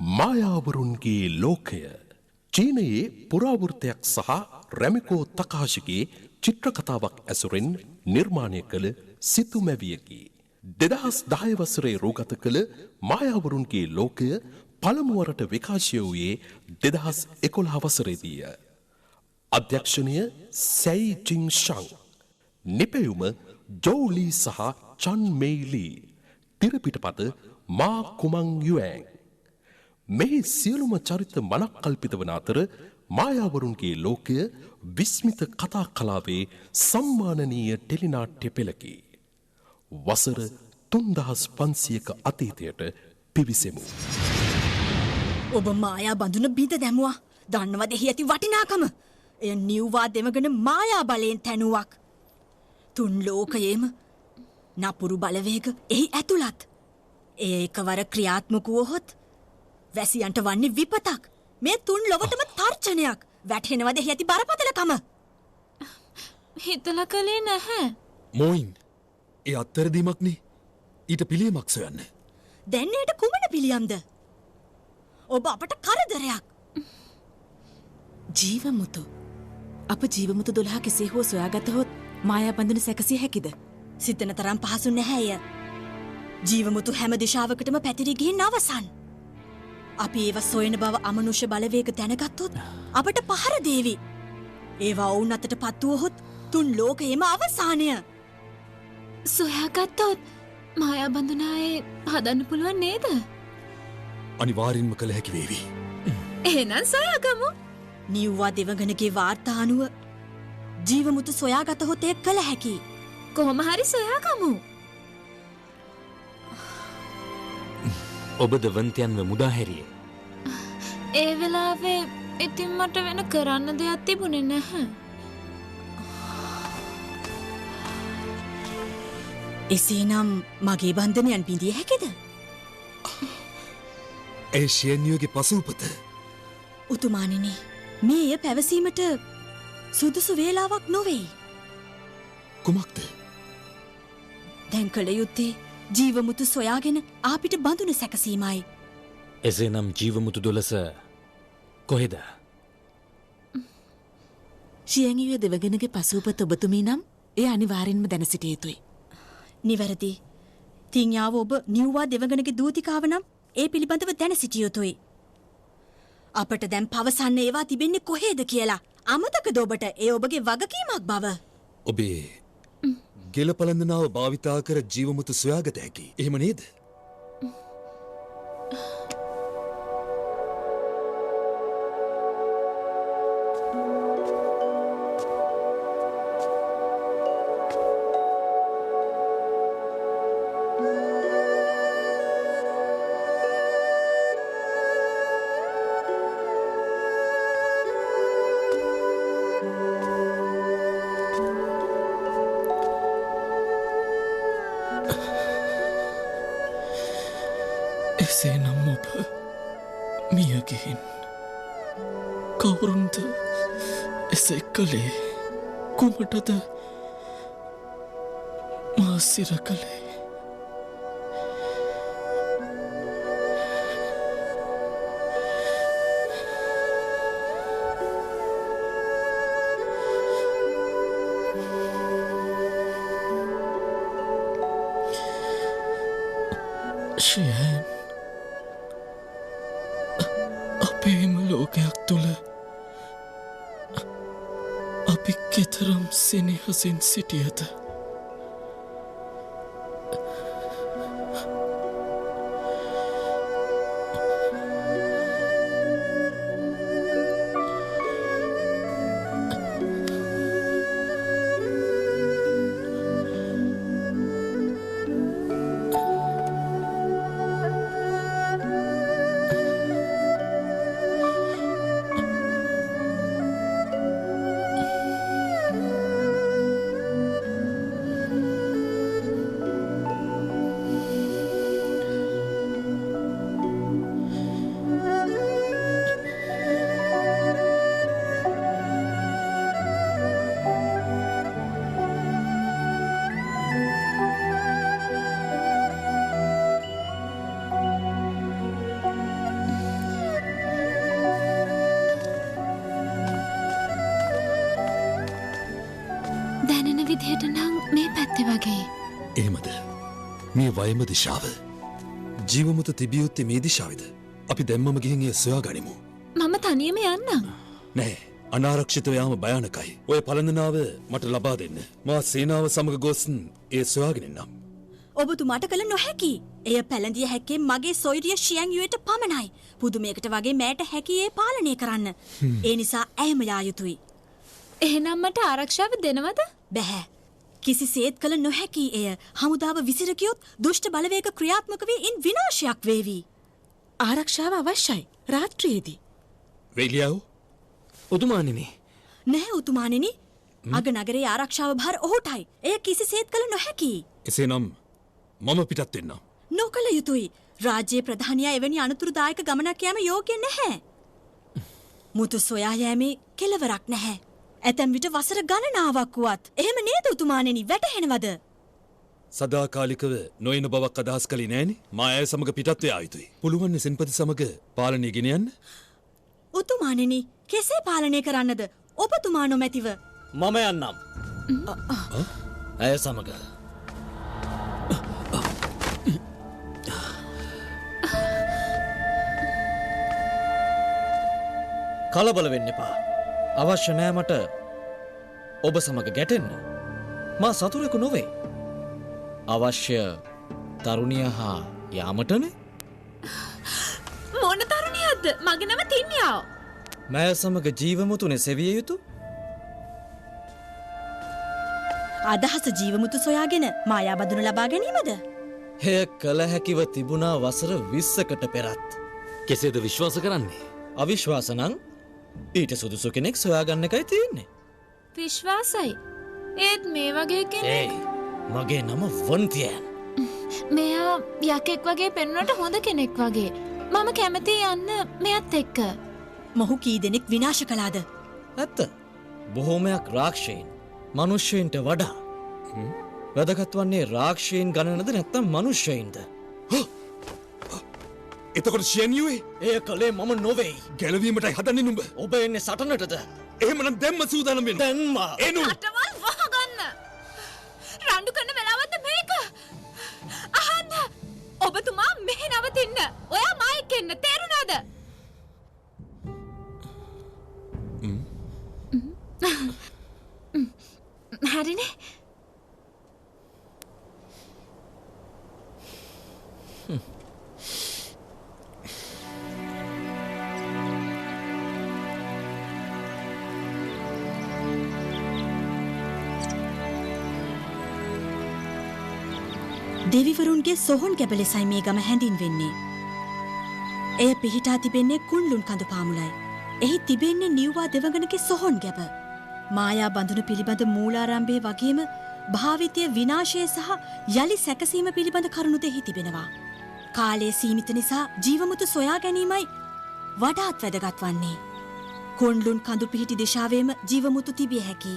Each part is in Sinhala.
මායාවරුන්ගේ ලෝකය චීනයේ පුරාවෘත්තයක් සහ රැමිකෝ තකාශිගේ චිත්‍රකතාවක් ඇසුරෙන් නිර්මාණය කළ සිතුමැවියකි. 2010 වසරේ රූගත කළ මායාවරුන්ගේ ලෝකය පළමුවරට විකාශය වූයේ 2011 වසරේදීය. අධ්‍යක්ෂණය සැයි ජින් ෂං, නිපැයුම ජෝලී සහ චන් මෙයිලී, තිරපිටපත මා කුමං යුඇන්. මෙහි සියලුම චරිත මනක් කල්පිත වන අතර මායාවරුන්ගේ ලෝකය විස්මිත කතා කලාවේ සම්මානනීය ටෙලිනාට්‍ය පෙළකි. වසර 3500ක අතීතයට පිවිසෙමු. ඔබ මායා බඳුන බිඳ දැමුවා. දන්නවද එහි ඇති වටිනාකම? එය නිව්වා දෙවගන මායා බලයෙන් තැනුවක්. තුන් ලෝකයේම නපුරු බලවේග එහි ඇතුළත්. එය එකවර ක්‍රියාත්මක වුවහොත් වැසියන්ට වන්නේ විපතක්. මේ තුන් ලොවටම තර්ජනයක්. වැටහෙනවද එහි ඇති බරපතලකම? හිතලා කලේ නැහැ. මොයින්, ඒ අත්තරදීමක්නේ. ඊට පිළියමක් සොයන්න. දැන් එයට කුමන පිළියම්ද? ඔබ අපට කරදරයක්. ජීවමුතු. අප ජීවමුතු 12 කෙසේ හෝ සොයාගතහොත් මායා බඳුන සැකසිය හැකිද? සිතන තරම් පහසු නැහැය. ජීවමුතු හැම දිශාවකටම පැතිරී ගිහින් අවසන්. අපි ඒව සොයන බව අමනුෂ්‍ය බලවේග දැනගත්තොත් අපට පහර දේවි. ඒවා ඔවුන් අතට පත්වුවහොත් තුන් ලෝකයේම අවසානය. සොයාගත්තොත් මායා බඳුනායේ හදන්න පුළුවන් නේද? අනිවාර්යෙන්ම කළ හැකි වේවි. එහෙනම් සොයාගමු. නිව්වා දෙවගනගේ වාර්තා අනුව ජීවමුතු සොයාගතහොත් එය කළ හැකි. කොහොම හරි සොයාගමු. ඔබද වන්තයන්ව මුදා හැරියේ. ඒ වෙලාවේ ඉතින් මට වෙන කරන්න දෙයක් තිබුණේ නැහැ. එසේනම් මගේ බන්ධනයන් බිඳිය හැකිද? ඒ ශයන්යෝගේ පසුපත. උතුමාණෙනි, මේ එය පැවසීමට සුදුසු වේලාවක් නොවේ. කුමක්ද? දැන් කළ යුත්තේ ජීවමුතු සොයාගෙන ආපිට බඳුන සැකසීමයි. එසේනම් ජීවමුතු 12 කොහෙද? ශියංගිය දෙවගනගේ පසුපත ඔබතුමී නම් එය අනිවාර්යෙන්ම දැන සිටිය යුතුයි. නිවැරදි. තිඤ්ඤාව ඔබ නිව්වා දෙවගනගේ දූතිකාව නම් ඒ පිළිබඳව දැන සිටිය යුතුයි. අපට දැන් පවසන්න ඒවා තිබෙන්නේ කොහේද කියලා. අමතකද ඔබට ඒ ඔබගේ වගකීමක් බව? ඔබේ ගෙලපලඳනාව භාවිතා කර ජීවමුතු සොයාගත හැකි. එහෙම නේද? එසේනම් ඔබ මියගිහින් කවුරුන්ද එසේ කළේ? කුමටද මා සිර කළේ? ශයන්, අපේම ලෝකයක් තුළ අපි කෙතරම් සෙනෙහසින් සිටියද? විදිහට නම් මේ පැත්තේ වගේ. එහෙමද? මේ වයම දිශාව. ජීවමුතු තිබිය යුත්තේ මේ දිශාවේද? අපි දැම්මම ගිහින් එය සොයා ගනිමු. මම තනියම යන්නම්. නෑ. අනාරක්ෂිතව යාම භයානකයි. ඔය පළඳනාව මට ලබා දෙන්න. මා සේනාව සමග ගොස් ඒ සොයාගෙන එන්නම්. ඔබතුමාට කළ නොහැකි. එය පැළඳිය හැක්කේ මගේ සොයිරිය ෂියන්යුවට පමණයි. පුදුමයකට වගේ මෑට හැකි ඒ පාලනය කරන්න. ඒ නිසා ඇයම යා යුතුයි. එහෙනම් මට ආරක්ෂාව දෙනවද? බැහැ. කිසිසේත් කළ නොහැකි එය. හමුදාව විසිර ගියොත් දුෂ්ට බලවේග ක්‍රියාත්මක වී ඉන් විනාශයක් වේවි. ආරක්ෂාව අවශ්‍යයි. රාත්‍රියේදී. වෙලියව උතුමානිනි. නැහැ උතුමාණෙනි. අග නගරේ ආරක්ෂාව භාර ඔහුටයි. එය කිසිසේත් කළ නොහැකි. එසේනම් මම පිටත් වෙන්නම්. නොකළ යුතුයි. රාජ්‍යයේ ප්‍රධානියා එවැනි අනතුරුදායක ගමනක් යාම යෝග්‍ය නැහැ. මුතු සොයා යෑමේ කෙලවරක් නැහැ. ඇතැම් විට වසර ගණනාවක් වුවත්. එහෙම නේද උතුමාණෙනි? වැටහෙනවද? සදාකාලිකව නොයන බවක් අදහස් කළේ නෑනේ. මා ඇය සමග පිටත් වේ ආයුතුයි. පුළුවන් නේ සෙන්පති සමග පාලනය ගෙන යන්න. උතුමාණෙනි, කෙසේ පාලනය කරන්නද? ඔබතුමා නොමැතිව. මම යන්නම්. ඇය සමග. කලබල වෙන්න එපා. අවශ්‍ය නෑ මට ඔබ සමග ගැටෙන්න. මා සතුරෙකු නොවේ. අවශ්‍ය තරුණිය හා යාමටනේ. මොන තරුණියක්ද? මගේ නම තින්නියාව. මෑ සමග ජීවමුතුනේ සෙවිය යුතු. අදහස ජීවමුතු සොයාගෙන මායා බඳුන ලබා ගැනීමද? එය කළ හැකිව තිබුණා වසර 20කට පෙරත්. කෙසේද විශ්වාස කරන්නේ? අවිශ්වාස නම් ඊට සුදුසු කෙනෙක් සොයාගන්න එකයි තියෙන්නේ. විශ්වාසයි. ඒත් මේ වගේ කෙනෙක්. මගේ නම වන්තියන්. මෙයා යකෙක් වගේ පෙනුනට හොඳ කෙනෙක් වගේ. මම කැමති යන්න මෙයත් එක්ක. මොහු කී දෙනෙක් විනාශ කළාද? ඇත්ත. බොහෝමයක් රාක්ෂයන් මනුෂ්‍යයන්ට වඩා වැදගත් වන්නේ රාක්ෂයන් ගණනද නැත්තම් මනුෂ්‍යයින්ද? එතකොට ෂියන්යුවේ එය කළේ මම නොවෙයි. ගැලවීමටයි හදන්නේ නුඹ. ඔබ එන්නේ සටනටද? එහෙමනම් දැම්ම සූදානම් වෙන්න. දැන්ම එනු. අටවල් වහගන්න. රණ්ඩු කරන වෙලාවද මේක? අහන්න. ඔබතුමා මෙහෙ නවතින්න. ඔයා මා එක්ක එන්න. තේරුණාද? හරිනේ. දෙවිවරුන්ගේ සොහොන් ගැබ ලෙසයි මේ ගම හැඳින්වෙන්නේ. එය පිහිටා තිබෙන්නේ කුන්ලුන් කඳු පාමුලයි. එහි තිබෙන්නේ නිව්වා දෙවඟනගේ සොහොන් ගැබ. මායා බඳුන පිළිබඳ මූලාරම්භය වගේම භාවිතය විනාශය සහ යළි සැකසීම පිළිබඳ කරුණු දෙහි තිබෙනවා. කාලයේ සීමිත නිසා ජීවමුතු සොයා ගැනීමයි වඩාත් වැදගත් වන්නේ. කුන්ලුන් කඳු පිහිටි දිශාවේම ජීවමුතු තිබිය හැකි.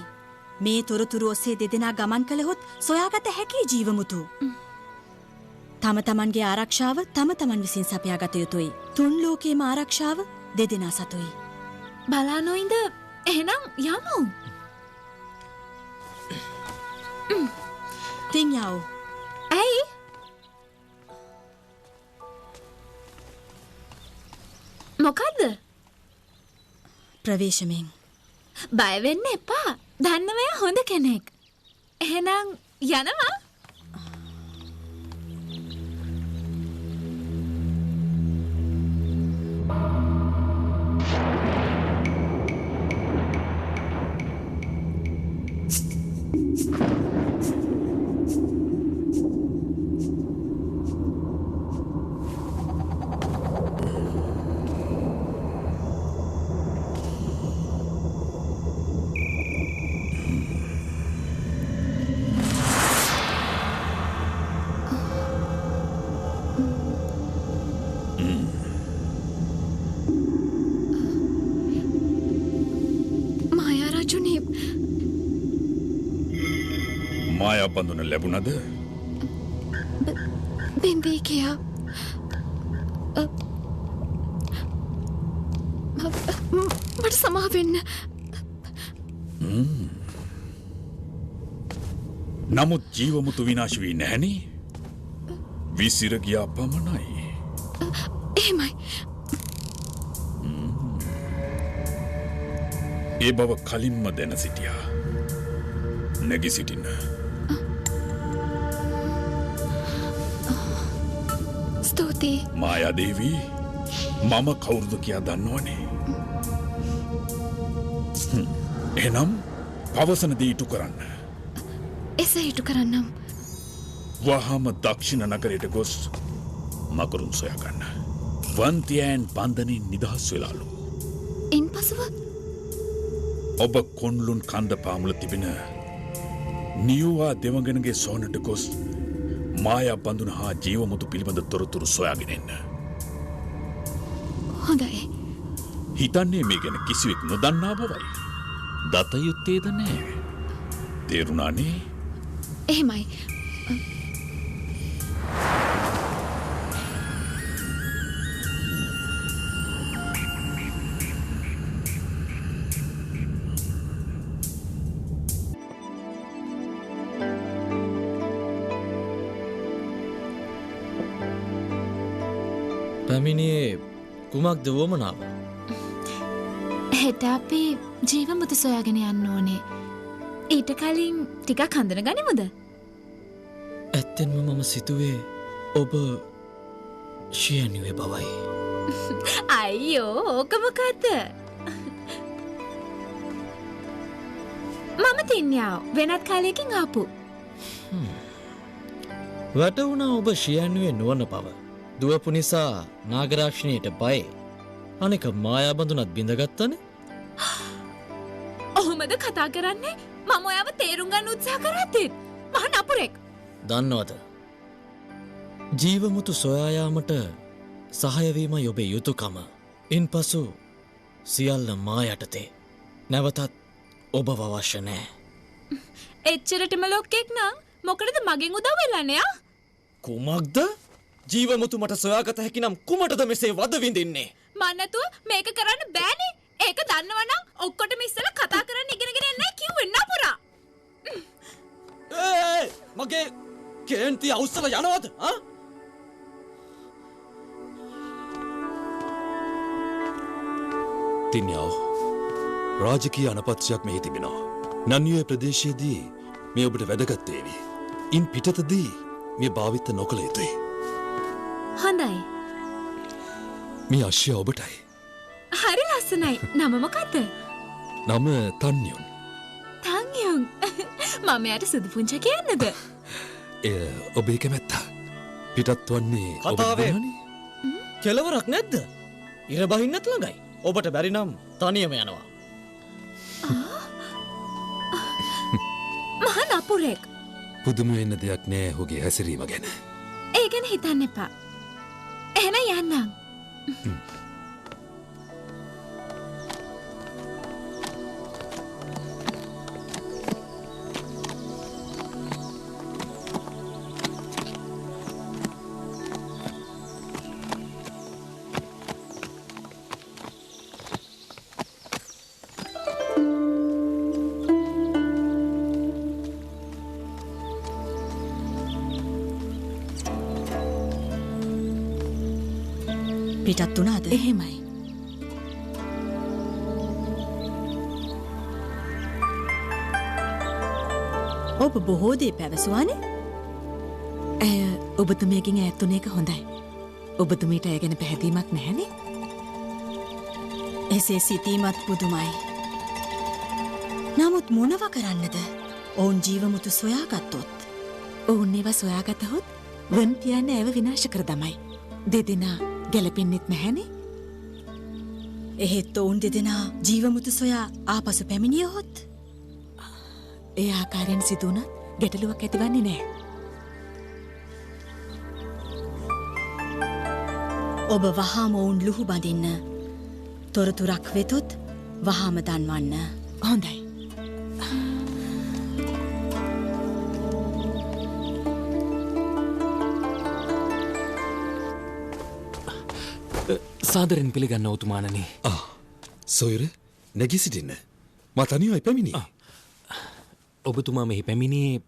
මේ තොරතුරු ඔස්සේ දෙදෙනා ගමන් කළහොත් සොයාගත හැකි ජීවමුතු. තම තමන්ගේ ආරක්ෂාව තම තමන් විසින් සපයා ගත යුතුයි. තුන් ලෝකේම ආරක්ෂාව දෙදෙනා සතුයි. බලා නොඉඳ එහෙනම් යමු. තින්යාව. ඇයි? මොකද්ද? ප්‍රවේශමෙන්. බය වෙන්න එපා. දන්නවයා හොඳ කෙනෙක්. එහෙනම් යනවා. මායා බඳුන ලැබුණද? බින්දී කියා. මට සමාව වෙන්න. නමුත් ජීවමුතු විනාශ වී නැහැනේ. විසිර ගියා පමණයි. එහෙමයි. ඒ බව කලින්ම දැන සිටියා. නැගි සිටින්න. ස්තුතියි. මායා දේවී, මම කවුරුද කියා දන්නවනේ. එහෙනම් පවසන දේ ඉටු කරන්න. එසේ ඉටු කරන්නම්. වහාම දක්ෂිණ නගරයට ගොස් මකරුන් සොයාගන්න. වන්තියෑන් බන්ධනින් නිදහස් වෙලාලු. ඉන් පසුව ඔබ කොන්ලුන් කන්ද පාමුල තිබෙන නියවා දෙවඟනගේ සෝනට ගොස් මායා බඳුන හා ජීවමුතු පිළිබඳ තොරතුරු සොයාගෙනෙන්න. හොඳයි. හිතන්නේ මේ ගැන කිසිවෙක් නොදන්නා බවයි. දත යුත්තේද නෑ. තේරුණානේ? එහෙමයි. පැමිණියේ කුමක්ද වුවමනාව? හෙට අපි ජීවමුතු සොයාගෙන යන්න ඕනේ. ඊට කලින් ටිකක් හඳුන ගනිමුද? ඇත්තෙන්ම මම සිතුවේ ඔබ ශියනිවේ බවයි. අයියෝ ඕක මොකද්ද? මම තින්යාව වෙනත් කාලයකින් ආපු. වැටවුණා ඔබ ශියනුවේ නොවන බව. දුවපු නිසා නාගරාක්ෂණයට බය. අනෙක මායා බඳුනත් බිඳගත්තනේ. ඔහොමද කතා කරන්නේ? මම ඔයාව තේරුම් ගන්න උත්සාහ කරද්දිත් මහ නපුරෙක්. දන්නවද? ජීවමුතු සොයා යාමට සහාය වීමයි ඔබේ යුතුයකම. ඉන්පසු සියල්ල මා යටතේ. නැවතත් ඔබව අවශ්‍ය නැහැ. එච්චරටම ලොක්කෙක් නම් මොකටද මගෙන් උදව් වෙලානේ? කුමක්ද? ජීවමුතු මට සොයාගත හැකි නම් කුමටද මෙසේ වද විඳින්නේ? මන් නැතුව මේක කරන්න බෑනේ. ඒක දන්නවනම් ඔක්කොටම ඉස්සෙල්ලා කතා කරන්න ඉගෙනගෙන එන්නයි කිව්වේ නපුරා. මගේ කේන්ති අවසල යනවද? තින්යාව රාජකීය අනපත්‍යයක් මෙහි තිබෙනවා. නන්විය ප්‍රදේශයේදී මේ ඔබට වැදගත් වේවි. ඉන් පිටතදී මේ භාවිත නොකළ යුතුයි. හොඳයි. මේ අශ්‍ය ඔබටයි. හරි ලස්සනයි. නම මොකද්ද? නම තන්යුන්. තන්යුන්. මම යාට සුදු පුංචා කියන්නද? එය ඔබේ කැමැත්ත. පිටත් වන්නේ කතාවේ කෙලවරක් නැද්ද? ඉර බහින්නත් ළඟයි. ඔබට බැරි නම් තනියම යනවා. මහ නපුරෙක්. පුදුම වෙන්න දෙයක් නෑ ඔහුගේ හැසිරීම ගැන. ඒ ගැන හිතන්න එපා. එහෙනම් යන්නම්. පිටත් වුණාද? එහෙමයි. ඔබ බොහෝ දේ පැවසුවානේ. ඇය ඔබතුමියකින් ඈත්තුන එක හොඳයි. ඔබතුමීට ඇය ගැන පැහැදීමක් නැහැනේ. එසේ සිතීමත් පුදුමයි. නමුත් මොනව කරන්නද? ඔවුන් ජීවමුතු සොයාගත්තොත්. ඔවුන් ඒවා සොයාගතහොත් වන් පියන්න ඇව විනාශ කර දමයි. දෙදෙනා ගැලපෙන්නෙත් නැහැනේ. එහෙත් ඔවුන් දෙදෙනා ජීවමුතු සොයා ආපසු පැමිණියහොත් ඒ ආකාරයෙන් සිදුවනත් ගැටලුවක් ඇතිවන්නේ නෑ. ඔබ වහාම ඔවුන් ලුහු බඳින්න. තොරතුරක් වෙතොත් වහාම දන්වන්න. හොඳයි. සාදරෙන් පිළිගන්න ඔතුමානනේ. සොයුර නැගී සිටින්න. මා තනියමයි පැමිණි. ඔබතුමා මෙහි පැමිණියේ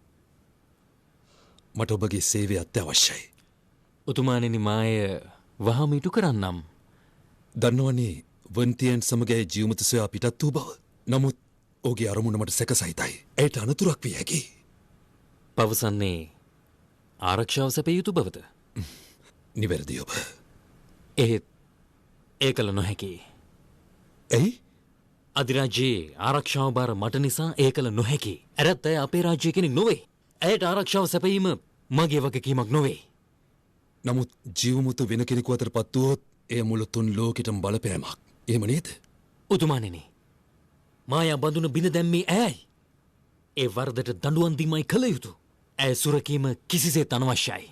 මට ඔබගේ සේවය අත්‍යවශ්‍යයි. උතුමාණෙනි මාය වහම ඉටු කරන්නම්. දන්නවනේ වන්තියන් සමග ජීවමත සොයා පිටත් වූ බව. නමුත් ඔහුගේ අරමුණ මට සැකසහිතයි. ඇයට අනතුරක් විය හැකි. පවසන්නේ ආරක්ෂාව සැපිය යුතු බවද? නිවැරදි ඔබ. එහෙත් ඒ කළ නොහැකි. ඇයි? අධිරාජ්‍යයේ ආරක්ෂාව බාර මට නිසා ඒ කළ නොහැකි. ඇරත් ඇය අපේ රාජ්‍ය කෙනෙක් නොවේ. ඇයට ආරක්ෂාව සැපයීම මගේ වගකීමක් නොවේ. නමුත් ජීවමුතු වෙන කෙනෙකු අතර පත් වුවොත් එය මුළු තුන් ලෝකෙටම බලපෑමක්. එහෙම නේද? උතුමාණෙනි මායා බඳුන බිඳ දැම්මේ ඇයයි. ඒ වරදට දඬුවම් දීමයි කළ යුතු. ඇය සුරකීම කිසිසේත් අනවශ්‍යයි.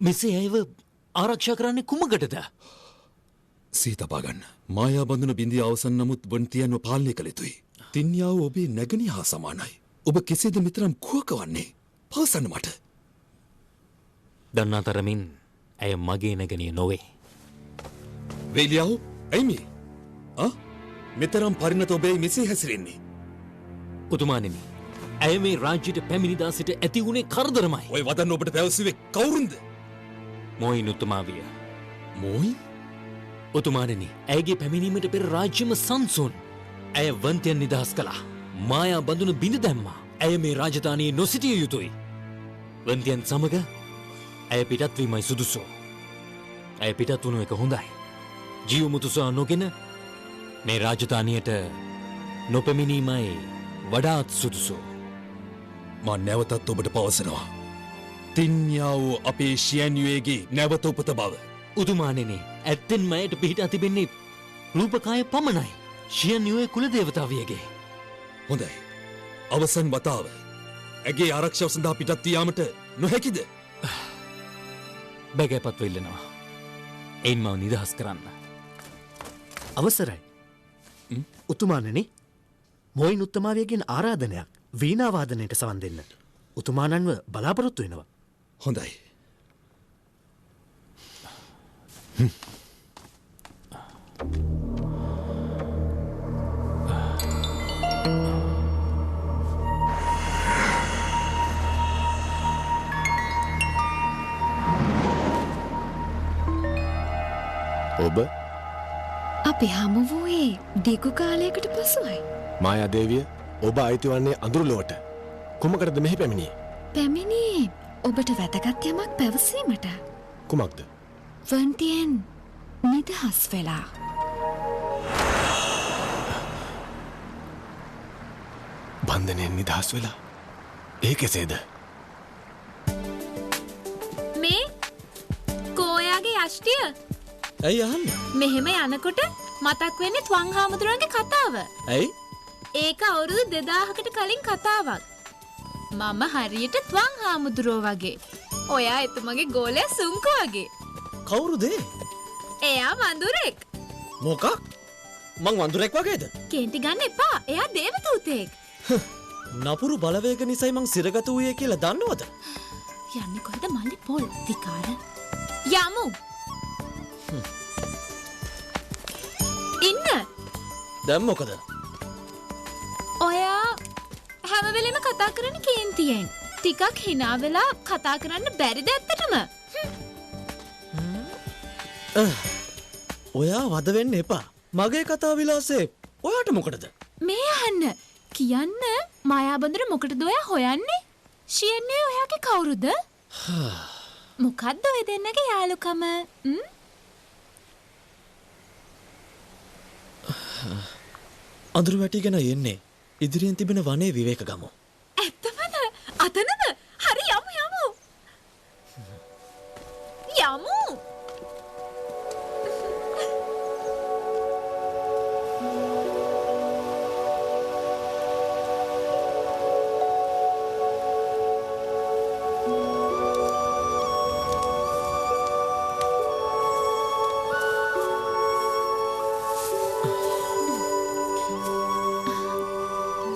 මෙසේ ඇයව ආරක්ෂා කරන්නේ කුමකටද? සීතපා ගන්න. මායා බඳුන බිඳී අවසන් නමුත් වන්තියන්ව පාලනය කළ යුතුයි. තින්යාව ඔබේ නැගණිය හා සමානයි. ඔබ කෙසේද මෙතරම් කුහක වන්නේ? පවසන්න මට. දන්නා තරමින් ඇය මගේ නැගණිය නොවේ. වේලියාව ඇයි මේ? මෙතරම් පරිණත ඔබේ මෙසේ හැසිරෙන්නේ? උතුමාණෙනි ඇය මේ රාජ්‍යයට පැමිණිදා සිට ඇති වුණේ කරදරමයි. ඔය වදන්න ඔබට පැවසුවේ කවුරුන්ද? මොයින් උතුමාවිය. මොයින්? උතුමාණෙනි ඇයගේ පැමිණීමට පෙර රාජ්‍යම සංසුන්. ඇය වන්තියන් නිදහස් කළා. මායා බඳුන බිඳ දැම්මා. ඇය මේ රාජධානියේ නොසිටිය යුතුයි. වන්තියන් සමග ඇය පිටත්වීමයි සුදුසු. ඇය පිටත් වුණු එක හොඳයි. ජීවමුතු සොයා නොගෙන මේ රාජධානියට නොපැමිණීමයි වඩාත් සුදුසු. මා නැවතත් ඔබට පවසනවා. තින්යාව අපේ ශියන්යුවේගේ නැවත උපත බව. උතුමාණෙනි ඇත්තෙන්ම ඇයට පිහිටා තිබෙන්නේ රූපකාය පමණයි. ශියන්යුවේ කුල දේවතාවියගේ. හොඳයි. අවසන් වතාව. ඇගේ ආරක්ෂාව සඳහා පිටත් වී යාමට නොහැකිද? බැගෑපත් වෙල්ලනවා. එයින් මව නිදහස් කරන්න. අවසරයි. උතුමාණනි මොයින් උත්තමාවියගෙන් ආරාධනයක් වීණාවාදනයට සවන් දෙන්න. උතුමාණන්ව බලාපොරොත්තු වෙනවා. හොඳයි. ඔබ අපි හමු වූයේ දිගු කාලයකට පසුවයි. මායාදේවිය ඔබ අයිති වන්නේ අඳුරුලොවට. කුමකටද මෙහි පැමිණියේ? පැමිණියේ ඔබට වැදගත් යමක් පැවසීමට. කුමක්ද? වන්තියෙන් නිදහස් වෙලා. බන්ධනයෙන් නිදහස් වෙලා? ඒ කෙසේද? මේ කෝයාගේ යෂ්ටිය ඇයි අහන්න? මෙහෙම යනකොට මතක් වෙන්නේ ත්වං හාමුදුරුවන්ගේ කතාව. ඇයි? ඒක අවුරුදු 2000කට කලින් කතාවක්. මම හරියට ත්වං හාමුදුරුවෝ වගේ. ඔයා එතුමගේ ගෝලයා සුංකු වගේ. කවුරුද? එයා වඳුරෙක්. මොකක්? මං වඳුරෙක් වගේද? කේන්ති ගන්න එපා. එයා දේවදූතෙක්. නපුරු බලවේග නිසයි මං සිරගත වූයේ කියලා දන්නවද? යන්නේ කොහෙද මල්ලි පොල් විකාර. යමු. ඉන්න. දැන් මොකද? ඔයා හැම වෙලෙම කතා කරන්නේ කේන්තියෙන්. ටිකක් hina වෙලා කතා කරන්න බැරිද ඇත්තටම? ඔයා වද වෙන්න එපා. මගේ කතා විලාසේ ඔයාට මොකටද? මේ අහන්න. කියන්න මායාබඳුර මොකටද ඔයා හොයන්නේ? ශියන්නේ ඔයාගේ කවුරුද? මොකද්ද ඔය දෙන්නගේ යාළුකම? අඳුරු වැටිගෙන යන්නේ. ඉදිරියෙන් තිබෙන වනේ විවේක ගමු. ඇත්තමද? අතනද? හරි යමු යමු. යමු.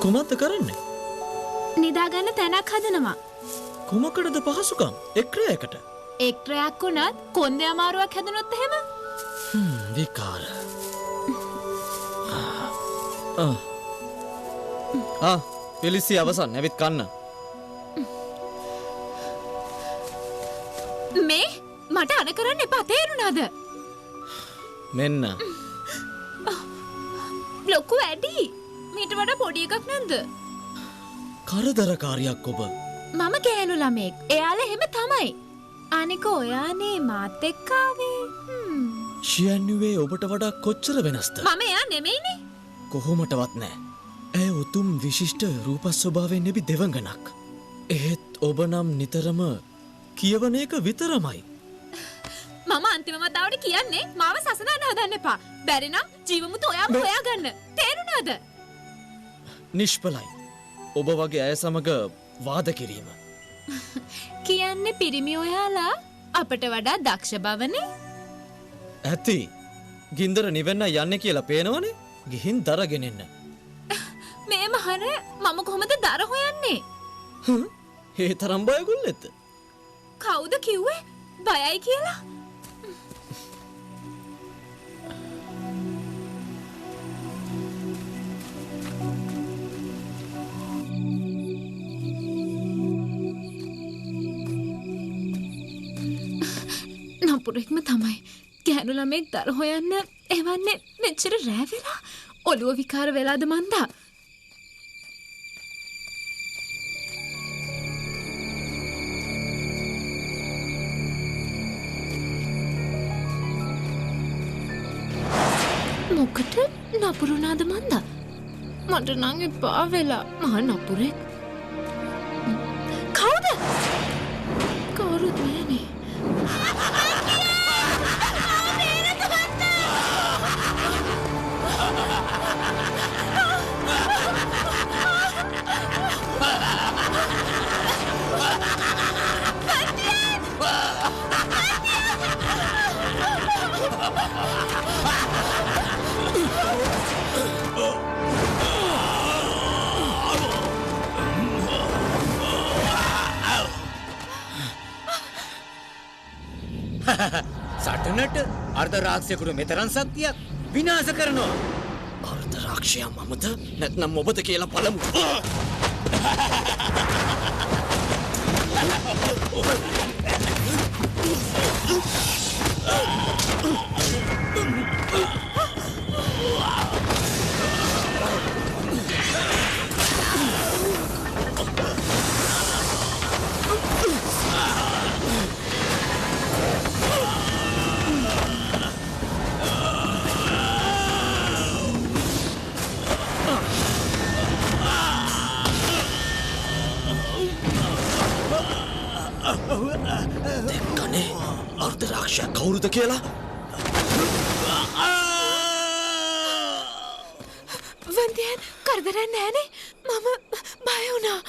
කුමක්ද කරන්නේ? නිදාගන්න තැනක් හදනවා. කුමකටද පහසුකම්? එක්රයකට. එක්රයක් වුණත් කොන්දේ අමාරුවක් හැදුනොත් එහෙම? විකාර. පිලිසි අවසන්. ඇවිත් කන්න. මට අන කරන්න එපා තේරුණාද? මෙන්න ලොකු වැඩි. මීට වඩා පොඩි එකක් නැද්ද? කරදරකාරියක් ඔබ. මම ගෑනු ළමෙක්. එයාලා එහෙම තමයි. අනික ඔයානේ මාත් එක්ක ආවේ. ෂියන්නුවේ ඔබට වඩා කොච්චර වෙනස්ද? මම එයා නෙමෙයිනේ. කොහොමටවත් නෑ. ඇය උතුම් විශිෂ්ට රූපස් ස්වභාවයෙන් නෙබි දෙවඟනක්. එහෙත් ඔබ නම් නිතරම කියවන එක විතරමයි. මම අන්තිම වතාවට කියන්නේ මාව සසඳන්න හදන්න එපා. බැරි නම් ජීවමුතු ඔයාම හොයාගන්න. තේරුණාද? නිෂ්පලයි. ඔබ වගේ අය සමග වාද කිරීම. කියන්නේ පිරිමි ඔයාලා අපට වඩා දක්ෂ බවනේ. ඇති. ගින්දර නිවෙන්න යන්න කියලා පේනවනේ. ගිහින් දරගෙනෙන්න. මේ මහර මම කොහොමද දර හොයන්නේ? ඒ තරම් බයගුල්ලෙත්ද? කවුද කිව්වේ බයයි කියලා? නපුරෙක්ම තමයි. ගෑනු ළමෙක් දර හොයන්න එවන්නේ මෙච්චර රෑ වෙලා ඔළුව විකාර වෙලාද මන්දා. මොකට නපුරුනාද මන්දා? මට නම් එපා වෙලා මහ නපුරෙක්. කවුද? කවුරුත් නෑනේ. සටනට අර්ධරාක්ෂයකුට මෙතරම් ශක්තියක් විනාශ කරනවා. අර්ධරාක්ෂයා මමද නැත්නම් ඔබද කියලා බලමු. දෙක්කනේ අර්ධරාක්ෂයා කවුරුද කියලා? වන්දියන් කරදරයක් නෑනේ. මම බය වුණා.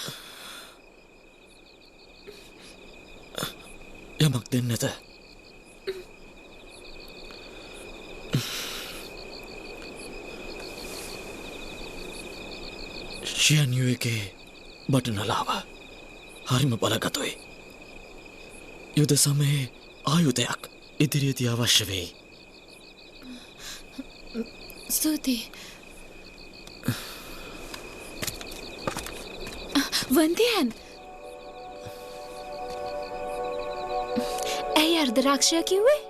යමක් දෙන්නද? ෂියන්යු එකේ බටනලාව හරිම බලගතොයි. යුද සමයේ ආයුධයක් ඉදිරියේදී අවශ්‍ය වෙයි. ස්තුතියි. වන්දියන් ඇයි අර්ධරාක්ෂයා කිව්වේ?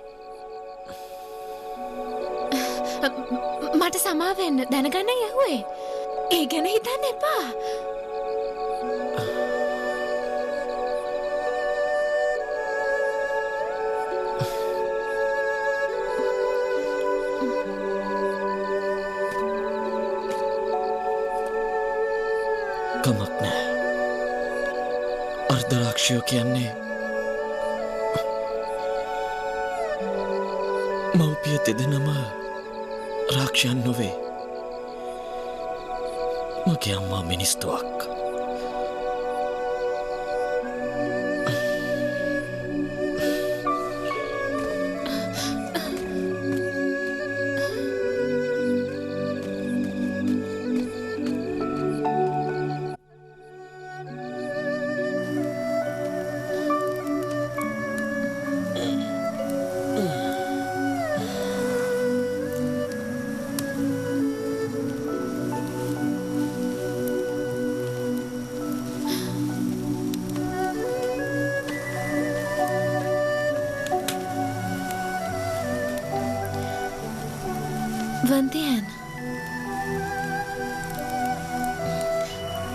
මට සමාවෙන්න දැනගන්න යහුවේ. ඒ ගැන හිතන්න එපා. කමක් නෑ. අර්ධරාක්ෂයෝ කියන්නේ මව්පිය දෙදෙනම රාක්ෂයන් නොවේ. මගේ අම්මා මිනිස්තුවක්. වන්තියන්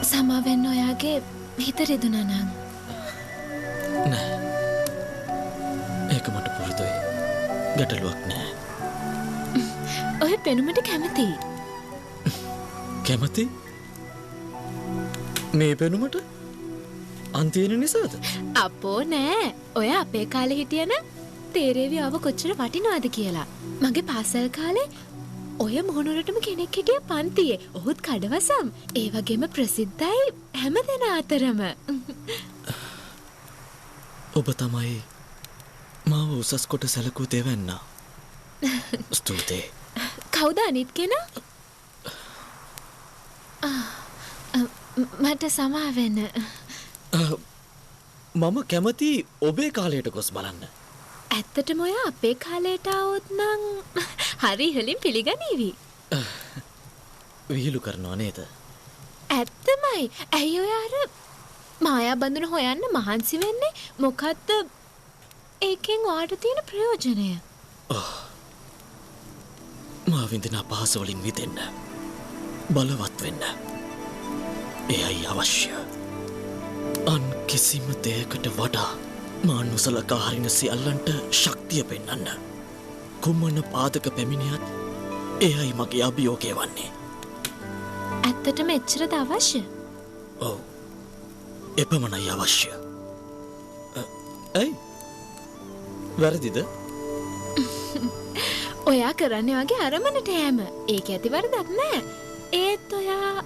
සමාවෙන්න ඔයාගේ හිත රිදුනා නම් නෑ ඒක මට පුරුදුයි ගැටලුවක් නෑ ඔය පෙනුමට කැමතියි කැමති මේ පෙනුමට අන්තියන නිසාද අපෝ නෑ ඔය අපේ කාලේ හිටියන තේරේවි ආව කොච්චර වටිනවද කියලා මගේ පාසල් කාලේ ඔය මොහොනුරටම කෙනෙක් හිටිය පන්තියේ ඔහුත් කඩවසම් ඒ වගේම ප්‍රසිද්ධයි හැම දෙනා අතරම ඔබ තමයි මාව උසස් කොට සැලකූ දෙවන්න ස්තුතියි කවුද අනිත් කෙනා මට සමාවෙන්න මම කැමති ඔබේ කාලයට ගොස් බලන්න ඇත්තටම ඔය අපේ කාලයට આવොත් නම් හරි ඉහලින් පිළිගනීවි විහිළු කරනවා නේද ඇත්තමයි ඇයි ඔය අර මායා බඳුන හොයන්න මහන්සි වෙන්නේ මොකද්ද ඒකෙන් ඔයාට තියෙන ප්‍රයෝජනය මා විඳින අපහාස වලින් මිදෙන්න බලවත් වෙන්න එයයි අවශ්‍ය අන් කිසිම දෙයකට වඩා මා නොසලකා හරින සියල්ලන්ට ශක්තිය පෙන්වන්න කුමන පාදක පැමිණියත් එයයි මගේ අභියෝගය වන්නේ ඇත්තටම එච්චරද අවශ්‍ය ඔව් එපමණයි අවශ්‍ය ඇයි වැරදිද ඔයා කරන්නේ වගේ අරමනට යෑම ඒක ඇති වරදක් නෑ ඒත් ඔයා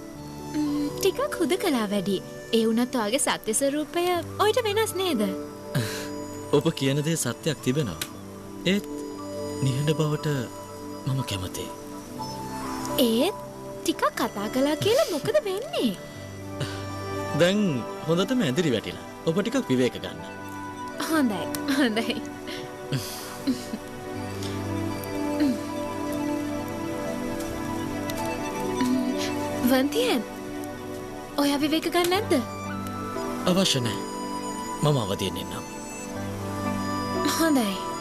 ටිකක් හුදකලා වැඩි ඒ වුණත් ඔයාගේ සත්‍ය ස්වරූපය ඔයිට වෙනස් නේද ඔබ කියන දේ සත්‍යයක් තිබෙනවා ඒත් නිහඬ බවට මම කැමතියි ඒත් ටිකක් කතා කළා කියලා මොකද වෙන්නේ දැන් හොඳටම ඇදිරි වැටිලා ඔබ ටිකක් විවේක ගන්න හොඳයි හොඳයි වන්තියන් ඔයා විවේක ගන්න නැද්ද අවශ්‍ය නෑ මම අවදියෙන් ඉන්නම් හොඳයි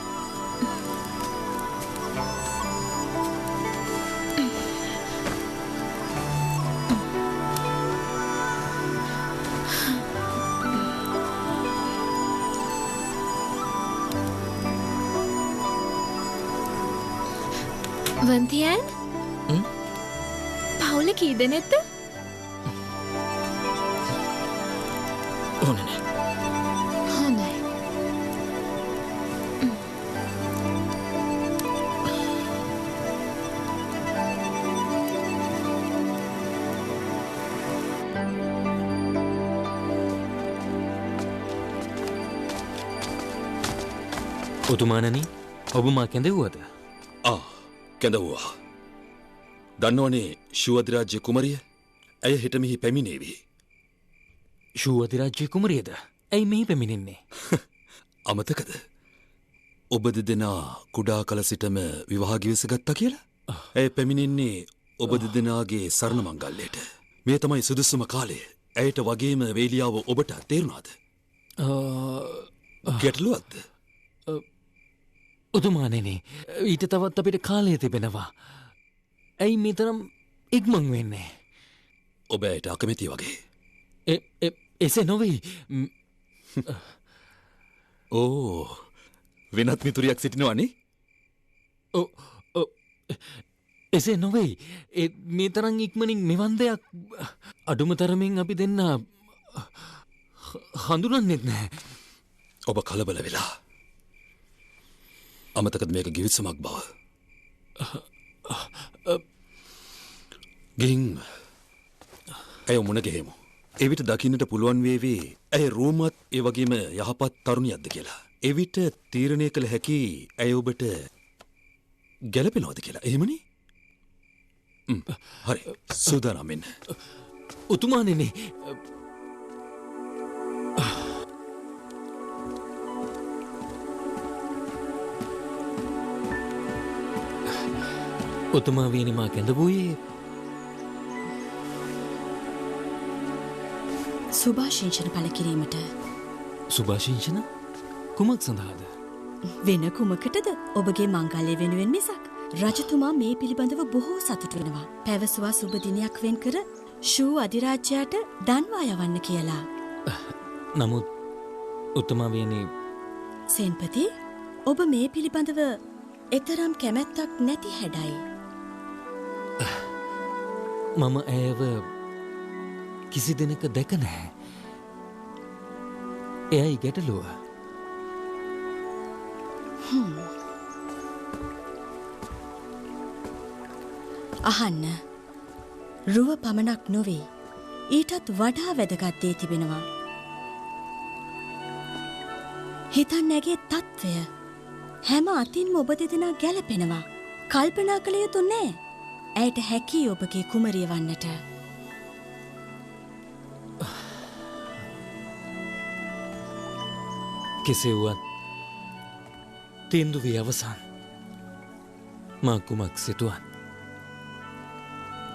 වන්තියන් පවුල කී දෙනෙක්ද ඕනේ නෑ හොඳයි උතුමානනි ඔබ මා කැඳවුවද කැඳවුවා දන්නවනේ ශුවධිරාජ්‍ය කුමරිය ඇය හෙටමිහි පැමිණේවී ශූවධිරාජ්‍ය කුමරියද ඇයි මෙහි පැමිණෙන්නේ අමතකද ඔබ දෙදෙනා කුඩා කල සිටම විවාහගිවිස ගත්තා කියලා ඇය පැමිණෙන්නේ ඔබ දෙදෙනාගේ සරණ මංගල්ලයට මේ තමයි සුදුසුම කාලය ඇයට වගේම වේලියාව ඔබට තේරුණාද ගැටලුවක්ද උතුමානනේ ඊට තවත් අපිට කාලය තිබෙනවා ඇයි මෙතරම් ඉක්මං වෙන්නේ ඔබ ඇයට අකමැති වගේ එසේ නොවෙයි ඕ වෙනත් මිතුරියක් සිටිනවනේ එසේ නොවෙයි මේ තරං ඉක්මනින් මෙවන් දෙයක් අඩුම තරමින් අපි දෙන්න හඳුනන්නෙත් නෑ ඔබ කලබල වෙලා අමතකද මේක ගිවිසුමක් බව ගිහින් ඇය මුණ ගැහෙමු එවිට දකින්නට පුළුවන් වේවේ ඇය රෝමත් ඒ වගේම යහපත් තරුණියක්ද කියලා එවිට තීරණය කළ හැකි ඇය ඔබට ගැලපෙනවද කියලා එහෙමනේ හරි සූදානම් වෙන්න උතුමානනේ උතුමා වීනිමා කැඳවූයේ සුභාශිංෂණ පළ කිරීමට සුභාශිංෂණ කුමක් සඳහාද වෙන කුමකටද ඔබගේ මංගල්‍ය වෙනුවෙන් මිසක් රජතුමා මේ පිළිබඳව බොහෝ සතුට වෙනවා. පැවසුවා සුබ දිනයක් වෙන් කර ෂූ අධිරාජ්‍යයට දන්වා යවන්න කියලා. නමුත් උත්තමාවියනේ සේන්පති ඔබ මේ පිළිබඳව එතරම් කැමැත්තක් නැති හැඩයි. මම ඇයව කිසි දෙනක දැක නැහැ. එයයි ගැටලුව. අහන්න රුව පමණක් නොවේ ඊටත් වඩා වැදගත් දේ තිබෙනවා. හිතන්න ඇගේ තත්ත්වය හැම අතින්ම ඔබ දෙදෙනා ගැලපෙනවා. කල්පනා කළ යුතු නෑ ඇයට හැකි ඔබගේ කුමරිය වන්නට. කෙසේ වුවත් තීන්දුවේ අවසන් මා කුමක් සිතුවත්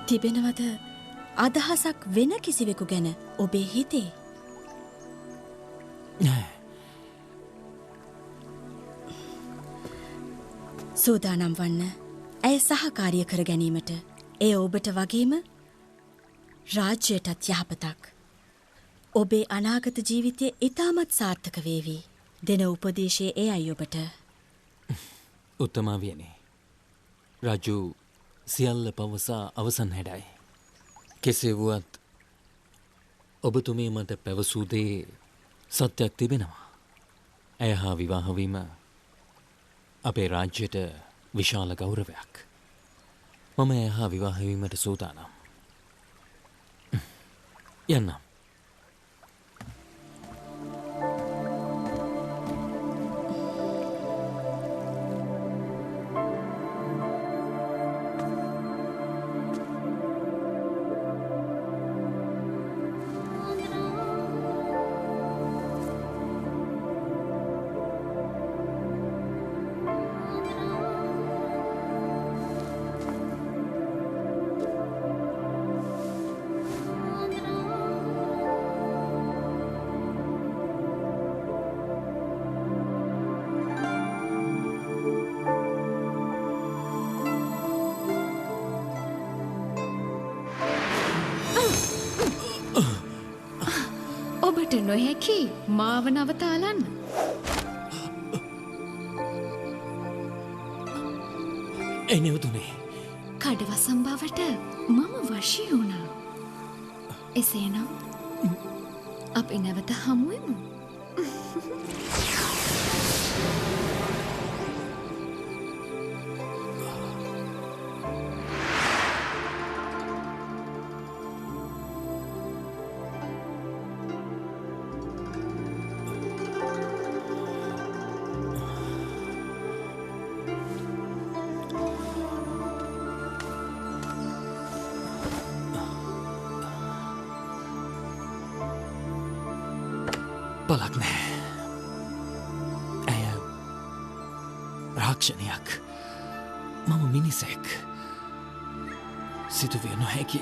තිබෙනවද අදහසක් වෙන කිසිවෙකු ගැන ඔබේ හිතේ? සූදානම් වන්න ඇය සහකාරිය කර ගැනීමට. එය ඔබට වගේම රාජ්‍යයටත් යහපතක්. ඔබේ අනාගත ජීවිතය ඉතාමත් සාර්ථක වේවි. දෙන උපදේශය එයයි ඔබට. උත්තමාවියනේ රජු සියල්ල පවසා අවසන් හැඩයි. කෙසේ වුවත් ඔබතුමේ මට පැවසූදේ සත්‍යයක් තිබෙනවා. ඇය හා විවාහවීම අපේ රාජ්‍යයට විශාල ගෞරවයක්. මම ඇය හා විවාහවීමට සූදානම්. යන්නම්. ඔබට නොහැකි මාව නවතාලන්න. එනෙවතුනේ කඩවසම් බවට මම වශී වුණා. එසේනම් අපි නැවත හමුවෙමු. බලක් නෑ. ඇය රාක්ෂණයක්. මම මිනිසෙක්. සිදුවිය නොහැකි.